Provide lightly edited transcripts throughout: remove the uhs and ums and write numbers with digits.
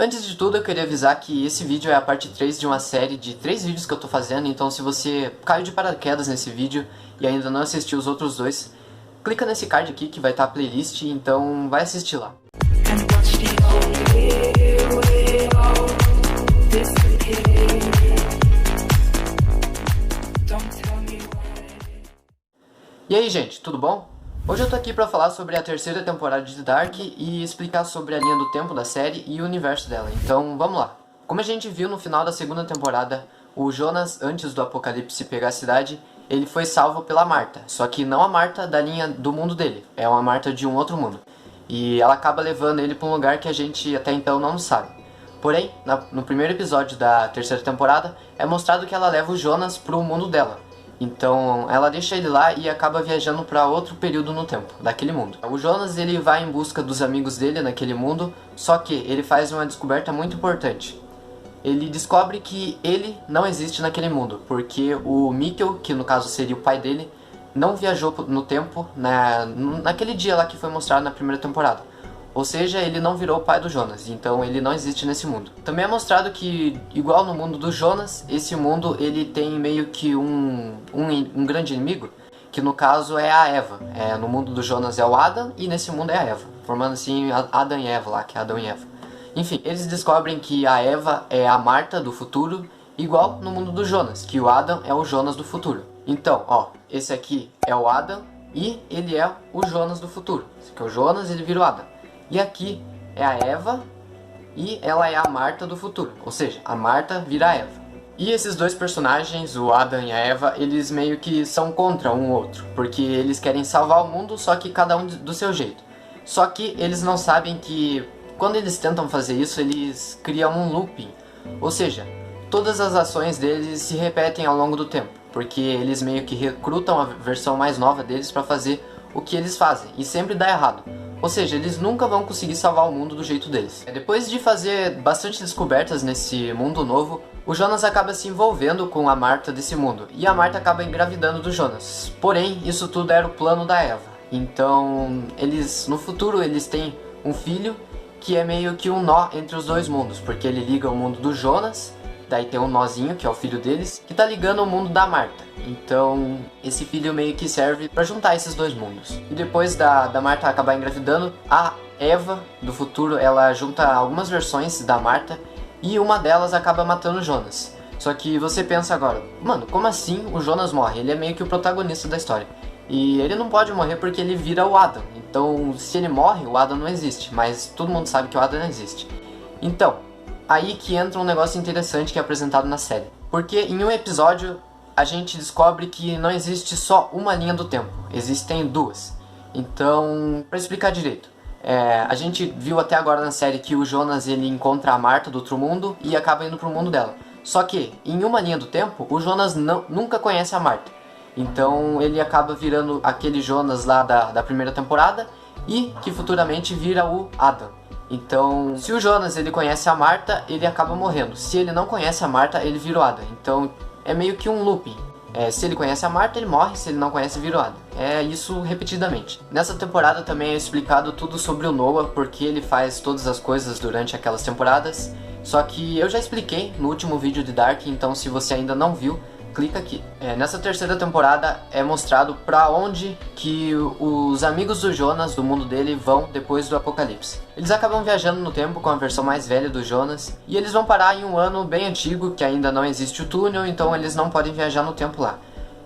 Antes de tudo, eu queria avisar que esse vídeo é a parte 3 de uma série de 3 vídeos que eu tô fazendo, então se você caiu de paraquedas nesse vídeo e ainda não assistiu os outros dois, clica nesse card aqui que vai estar a playlist, então vai assistir lá. E aí, gente, tudo bom? Hoje eu tô aqui pra falar sobre a terceira temporada de Dark e explicar sobre a linha do tempo da série e o universo dela. Então, vamos lá. Como a gente viu no final da segunda temporada, o Jonas, antes do apocalipse pegar a cidade, ele foi salvo pela Marta. Só que não a Marta da linha do mundo dele, é uma Marta de um outro mundo. E ela acaba levando ele pra um lugar que a gente até então não sabe. Porém, no primeiro episódio da terceira temporada, é mostrado que ela leva o Jonas pro mundo dela. Então ela deixa ele lá e acaba viajando para outro período no tempo, daquele mundo. O Jonas ele vai em busca dos amigos dele naquele mundo, só que ele faz uma descoberta muito importante. Ele descobre que ele não existe naquele mundo, porque o Mikkel, que no caso seria o pai dele, não viajou no tempo naquele dia lá que foi mostrado na primeira temporada. Ou seja, ele não virou o pai do Jonas, então ele não existe nesse mundo. Também é mostrado que, igual no mundo do Jonas, esse mundo ele tem meio que um grande inimigo, que no caso é a Eva. No mundo do Jonas é o Adam e nesse mundo é a Eva, formando assim Adão e Eva lá, que é Adão e Eva. Enfim, eles descobrem que a Eva é a Marta do futuro, igual no mundo do Jonas, que o Adam é o Jonas do futuro. Então, ó, esse aqui é o Adam e ele é o Jonas do futuro. Esse aqui é o Jonas, ele vira o Adam. E aqui é a Eva e ela é a Marta do futuro, ou seja, a Marta vira a Eva. E esses dois personagens, o Adam e a Eva, eles meio que são contra um outro, porque eles querem salvar o mundo, só que cada um do seu jeito. Só que eles não sabem que quando eles tentam fazer isso, eles criam um looping, ou seja, todas as ações deles se repetem ao longo do tempo, porque eles meio que recrutam a versão mais nova deles para fazer o que eles fazem, e sempre dá errado. Ou seja, eles nunca vão conseguir salvar o mundo do jeito deles. Depois de fazer bastante descobertas nesse mundo novo, o Jonas acaba se envolvendo com a Marta desse mundo. E a Marta acaba engravidando do Jonas. Porém, isso tudo era o plano da Eva. Então, no futuro, eles têm um filho que é meio que um nó entre os dois mundos. Porque ele liga o mundo do Jonas, daí tem um nozinho, que é o filho deles, que tá ligando o mundo da Marta. Então, esse filho meio que serve pra juntar esses dois mundos. E depois da Marta acabar engravidando, a Eva do futuro, ela junta algumas versões da Marta e uma delas acaba matando o Jonas. Só que você pensa agora, mano, como assim o Jonas morre? Ele é meio que o protagonista da história. E ele não pode morrer porque ele vira o Adam. Então, se ele morre, o Adam não existe. Mas todo mundo sabe que o Adam não existe. Então, aí que entra um negócio interessante que é apresentado na série. Porque em um episódio a gente descobre que não existe só uma linha do tempo, existem duas. Então, para explicar direito, a gente viu até agora na série que o Jonas ele encontra a Marta do outro mundo e acaba indo pro mundo dela. Só que, em uma linha do tempo, o Jonas nunca conhece a Marta. Então ele acaba virando aquele Jonas lá da primeira temporada e que futuramente vira o Adam. Então, se o Jonas ele conhece a Marta, ele acaba morrendo. Se ele não conhece a Marta, ele vira o Adam. Então, é meio que um looping. Se ele conhece a Marta, ele morre. Se ele não conhece, vira o Adam. É isso repetidamente. Nessa temporada também é explicado tudo sobre o Noah, porque ele faz todas as coisas durante aquelas temporadas. Só que eu já expliquei no último vídeo de Dark, então se você ainda não viu, clica aqui. Nessa terceira temporada é mostrado pra onde que os amigos do Jonas, do mundo dele, vão depois do apocalipse. Eles acabam viajando no tempo com a versão mais velha do Jonas, e eles vão parar em um ano bem antigo, que ainda não existe o túnel, então eles não podem viajar no tempo lá.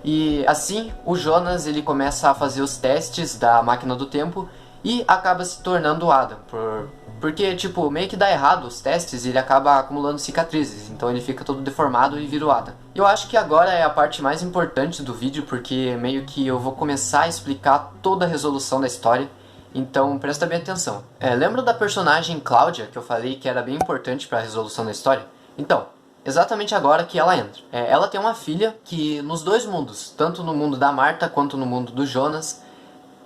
E assim, o Jonas ele começa a fazer os testes da máquina do tempo e acaba se tornando o Adam, porque, tipo, meio que dá errado os testes e ele acaba acumulando cicatrizes, então ele fica todo deformado e vira o Adam. Eu acho que agora é a parte mais importante do vídeo, porque meio que eu vou começar a explicar toda a resolução da história, então presta bem atenção. Lembra da personagem Cláudia, que eu falei que era bem importante para a resolução da história? Então, exatamente agora que ela entra. Ela tem uma filha que nos dois mundos, tanto no mundo da Marta quanto no mundo do Jonas,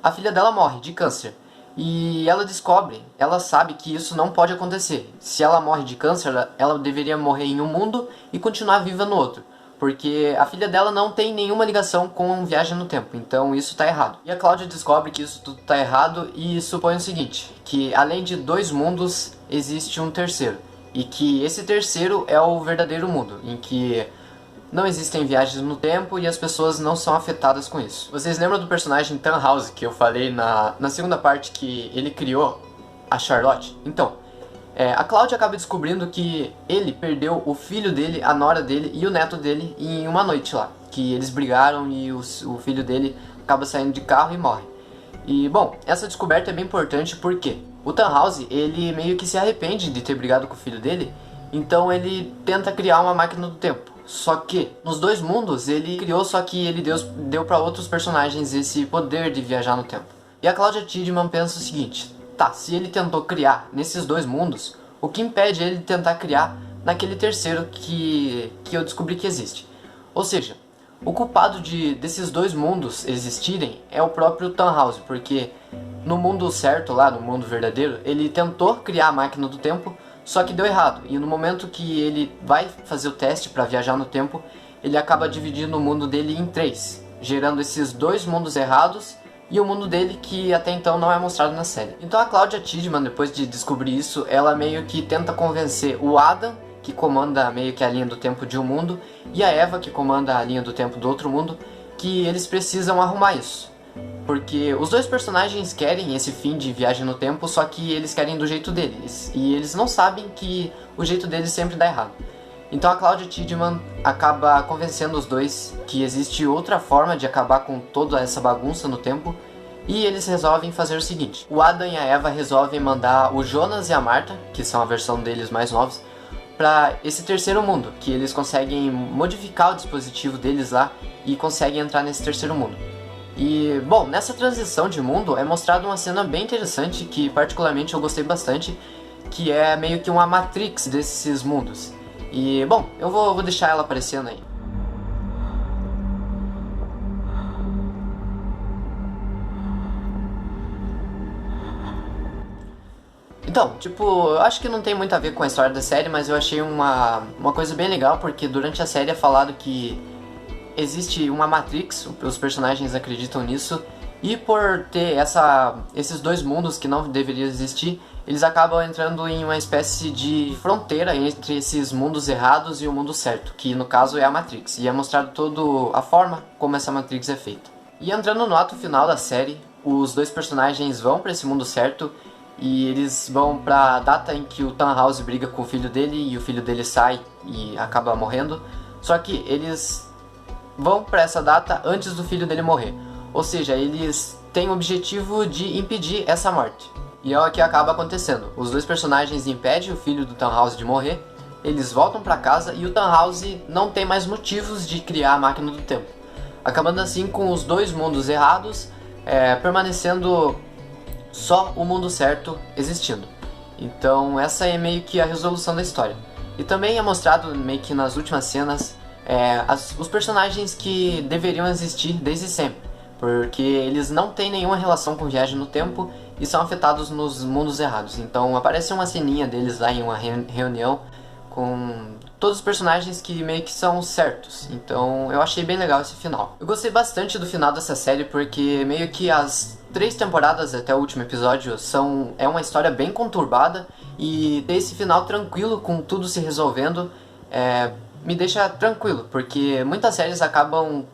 a filha dela morre de câncer. E ela sabe que isso não pode acontecer. Se ela morre de câncer, ela deveria morrer em um mundo e continuar viva no outro. Porque a filha dela não tem nenhuma ligação com viagem no tempo, então isso tá errado. E a Cláudia descobre que isso tudo tá errado e supõe o seguinte, que além de dois mundos, existe um terceiro. e que esse terceiro é o verdadeiro mundo, em que não existem viagens no tempo e as pessoas não são afetadas com isso. Vocês lembram do personagem Tannhaus, que eu falei na segunda parte que ele criou a Charlotte? Então, a Cláudia acaba descobrindo que ele perdeu o filho dele, a nora dele e o neto dele em uma noite lá. Que eles brigaram e o filho dele acaba saindo de carro e morre. E, bom, essa descoberta é bem importante porque o Tannhaus, ele meio que se arrepende de ter brigado com o filho dele, então ele tenta criar uma máquina do tempo. Só que, nos dois mundos, ele criou, só que ele deu para outros personagens esse poder de viajar no tempo. E a Claudia Tiedemann pensa o seguinte: tá, se ele tentou criar nesses dois mundos, o que impede ele de tentar criar naquele terceiro que eu descobri que existe? Ou seja, o culpado desses dois mundos existirem é o próprio Tannhaus, porque no mundo certo, lá no mundo verdadeiro, ele tentou criar a máquina do tempo, só que deu errado. E no momento que ele vai fazer o teste para viajar no tempo, ele acaba dividindo o mundo dele em três, gerando esses dois mundos errados e o mundo dele que até então não é mostrado na série. Então a Claudia Tiedemann, depois de descobrir isso, ela meio que tenta convencer o Adam, que comanda meio que a linha do tempo de um mundo, e a Eva, que comanda a linha do tempo do outro mundo, que eles precisam arrumar isso. Porque os dois personagens querem esse fim de viagem no tempo, só que eles querem do jeito deles. E eles não sabem que o jeito deles sempre dá errado. Então a Claudia Tiedemann acaba convencendo os dois que existe outra forma de acabar com toda essa bagunça no tempo. E eles resolvem fazer o seguinte: o Adam e a Eva resolvem mandar o Jonas e a Marta, que são a versão deles mais novos, para esse terceiro mundo, que eles conseguem modificar o dispositivo deles lá e conseguem entrar nesse terceiro mundo. E, bom, nessa transição de mundo é mostrada uma cena bem interessante que particularmente eu gostei bastante, que é meio que uma Matrix desses mundos. E, bom, eu vou deixar ela aparecendo aí. Então, tipo, eu acho que não tem muito a ver com a história da série, mas eu achei uma coisa bem legal, porque durante a série é falado que existe uma Matrix, os personagens acreditam nisso, e por ter esses dois mundos que não deveriam existir, eles acabam entrando em uma espécie de fronteira entre esses mundos errados e o mundo certo, que no caso é a Matrix, e é mostrado toda a forma como essa Matrix é feita. E entrando no ato final da série, os dois personagens vão para esse mundo certo, e eles vão pra data em que o Tannhaus briga com o filho dele, e o filho dele sai e acaba morrendo, só que eles vão para essa data antes do filho dele morrer. Ou seja, eles têm o objetivo de impedir essa morte. E é o que acaba acontecendo. Os dois personagens impedem o filho do Tannhaus de morrer, eles voltam para casa e o Tannhaus não tem mais motivos de criar a máquina do tempo. Acabando assim com os dois mundos errados, permanecendo só o mundo certo existindo. Então essa é meio que a resolução da história. E também é mostrado meio que nas últimas cenas os personagens que deveriam existir desde sempre, porque eles não têm nenhuma relação com viagem no tempo e são afetados nos mundos errados. Então aparece uma ceninha deles lá em uma reunião com todos os personagens que meio que são certos. Então eu achei bem legal esse final. Eu gostei bastante do final dessa série porque meio que as 3 temporadas até o último episódio é uma história bem conturbada, e ter esse final tranquilo com tudo se resolvendo me deixa tranquilo, porque muitas séries acabam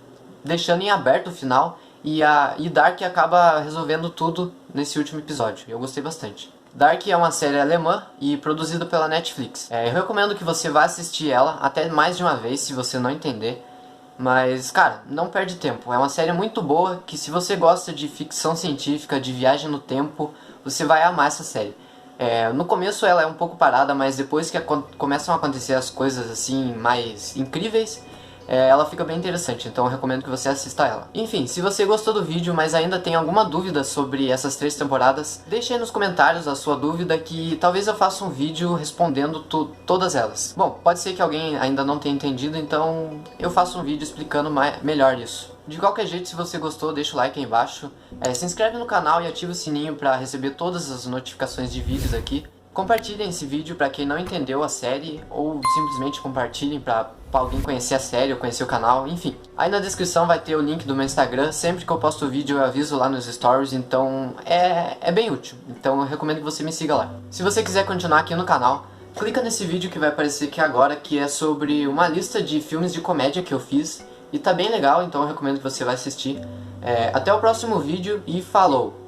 deixando em aberto o final e Dark acaba resolvendo tudo nesse último episódio. Eu gostei bastante. Dark é uma série alemã e produzida pela Netflix. Eu recomendo que você vá assistir ela até mais de uma vez se você não entender. Mas, cara, não perde tempo. É uma série muito boa que, se você gosta de ficção científica, de viagem no tempo, você vai amar essa série. No começo ela é um pouco parada, mas depois que começam a acontecer as coisas assim mais incríveis, ela fica bem interessante, então eu recomendo que você assista ela. Enfim, se você gostou do vídeo, mas ainda tem alguma dúvida sobre essas 3 temporadas, deixe aí nos comentários a sua dúvida, que talvez eu faça um vídeo respondendo todas elas. Bom, pode ser que alguém ainda não tenha entendido, então eu faço um vídeo explicando melhor isso. De qualquer jeito, se você gostou, deixa o like aí embaixo, se inscreve no canal e ativa o sininho para receber todas as notificações de vídeos aqui. Compartilhem esse vídeo para quem não entendeu a série, ou simplesmente compartilhem para alguém conhecer a série ou conhecer o canal, enfim. Aí na descrição vai ter o link do meu Instagram, sempre que eu posto vídeo eu aviso lá nos stories, então é bem útil. Então eu recomendo que você me siga lá. Se você quiser continuar aqui no canal, clica nesse vídeo que vai aparecer aqui agora, que é sobre uma lista de filmes de comédia que eu fiz. E tá bem legal, então eu recomendo que você vá assistir. Até o próximo vídeo e falou!